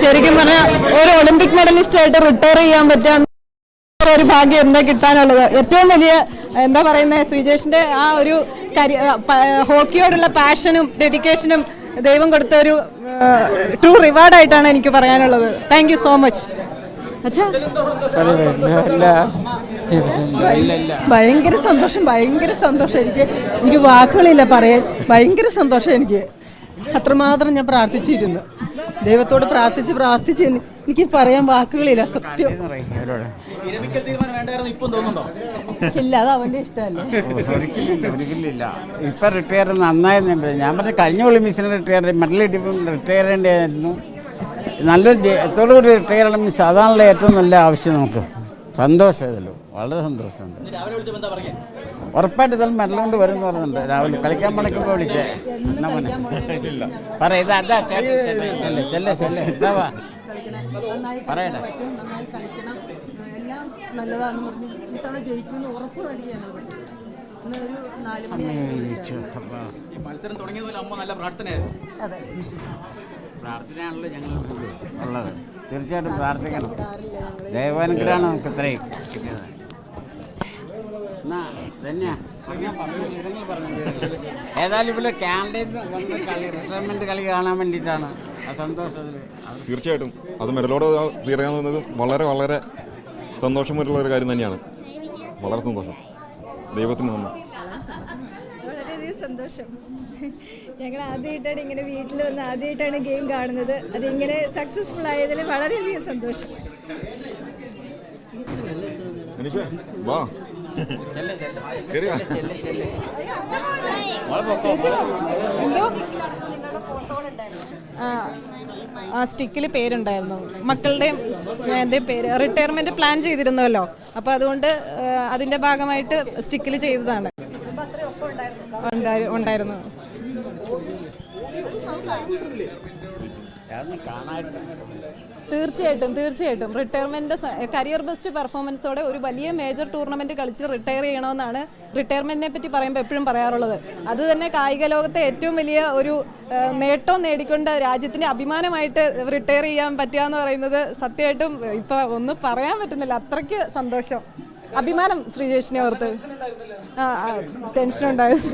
ശരിക്കും പറഞ്ഞാൽ ഒരു ഒളിമ്പിക് മെഡലിസ്റ്റ് ആയിട്ട് റിട്ടയർ ചെയ്യാൻ പറ്റാൻ ഒരു ഭാഗ്യം എന്താ കിട്ടാനുള്ളത്. ഏറ്റവും വലിയ എന്താ പറയുന്നത്, ശ്രീജേഷിന്റെ ആ ഒരു ഹോക്കിയോടുള്ള പാഷനും ഡെഡിക്കേഷനും ദൈവം കൊടുത്ത ഒരു ട്രൂ റിവാർഡായിട്ടാണ് എനിക്ക് പറയാനുള്ളത്. Thank you so much. ഭയങ്കര സന്തോഷം, ഭയങ്കര സന്തോഷം. എനിക്ക് വാക്കുകളില്ല പറയാൻ. ഭയങ്കര സന്തോഷം. എനിക്ക് അത്രമാത്രം ഞാൻ പ്രാർത്ഥിച്ചിരുന്നു, ദൈവത്തോട് പ്രാർത്ഥിച്ച് എനിക്ക് പറയാൻ വാക്കുകളില്ല. സത്യം ഇല്ല, അത് അവന്റെ ഇഷ്ടമല്ലേ. ഒരിക്കലില്ല. ഇപ്പൊ റിട്ടയർ നന്നായിരുന്നുണ്ട്. ഞാൻ പറഞ്ഞ കഴിഞ്ഞ ഒളിമ്പിക്സിന് മെഡൽ റിട്ടയർ ചെയ്യേണ്ടതായിരുന്നു. നല്ലൊരു എത്തോടുകൂടി റിട്ടയർ ചെയ്യണം. മീൻസ് അതാണല്ലോ ഏറ്റവും നല്ല ആവശ്യം. നമുക്ക് സന്തോഷമായതല്ലോ, വളരെ സന്തോഷമുണ്ട്. ഉറപ്പായിട്ട് ഇതെല്ലാം മെഡൽ കൊണ്ട് വരും എന്ന് പറയുന്നുണ്ട്. രാവിലെ കളിക്കാൻ മടക്കുമ്പോൾ വിളിച്ചേ പറ ഇത് അതാ പറയട്ടെ. മത്സരം തുടങ്ങിയതുപോലെ അമ്മ നല്ല പ്രാർത്ഥനയായിരുന്നു. പ്രാർത്ഥനയാണല്ലോ ഞങ്ങൾ ഉള്ളത്. തീർച്ചയായിട്ടും പ്രാർത്ഥിക്കണം. ദൈവാനുഗ്രഹമാണ് നമുക്ക് ഇത്രയും കിട്ടിയത്. ഏതായാലും ഇവിടെ കാനഡയിൽ നിന്ന് വന്ന് റിട്ടയർമെന്റ് കളി കാണാൻ വേണ്ടിയിട്ടാണ് ആ സന്തോഷത്തിൽ. തീർച്ചയായിട്ടും അത് മെഡലോട് തീരാവുന്നത് വളരെ വളരെ സന്തോഷമായിട്ടുള്ള ഒരു കാര്യം തന്നെയാണ്. വളരെ സന്തോഷം. ദൈവത്തിന് നന്ദി. വളരെയധികം സന്തോഷം. ഞങ്ങൾ ആദ്യമായിട്ടാണ് ഇങ്ങനെ വീട്ടിൽ വന്ന് ആദ്യമായിട്ടാണ് ഗെയിം കാണുന്നത്. അതിങ്ങനെ സക്സസ്ഫുൾ ആയതിൽ വളരെയധികം സന്തോഷം. ആ സ്റ്റിക്കിൽ പേരുണ്ടായിരുന്നു. മക്കളുടെയും എൻ്റെയും പേര് റിട്ടയർമെൻറ്റ് പ്ലാൻ ചെയ്തിരുന്നല്ലോ. അപ്പോൾ അതുകൊണ്ട് അതിൻ്റെ ഭാഗമായിട്ട് സ്റ്റിക്കിൽ ചെയ്തതാണ്. ഉണ്ടായിരുന്നു. തീർച്ചയായിട്ടും റിട്ടയർമെൻറ്റ് കരിയർ ബെസ്റ്റ് പെർഫോമൻസോടെ ഒരു വലിയ മേജർ ടൂർണമെൻറ്റ് കളിച്ച് റിട്ടയർ ചെയ്യണമെന്നാണ് റിട്ടയർമെൻറ്റിനെ പറ്റി പറയുമ്പോൾ എപ്പോഴും പറയാറുള്ളത്. അത് തന്നെ കായിക ലോകത്തെ ഏറ്റവും വലിയ ഒരു നേട്ടം നേടിക്കൊണ്ട് രാജ്യത്തിൻ്റെ അഭിമാനമായിട്ട് റിട്ടയർ ചെയ്യാൻ പറ്റുക എന്ന് പറയുന്നത് സത്യമായിട്ടും ഇപ്പോൾ ഒന്നും പറയാൻ പറ്റുന്നില്ല. അത്രയ്ക്ക് സന്തോഷം, അഭിമാനം ശ്രീജേഷിനെ ഓർത്ത്. ടെൻഷൻ ഉണ്ടായിരുന്നു.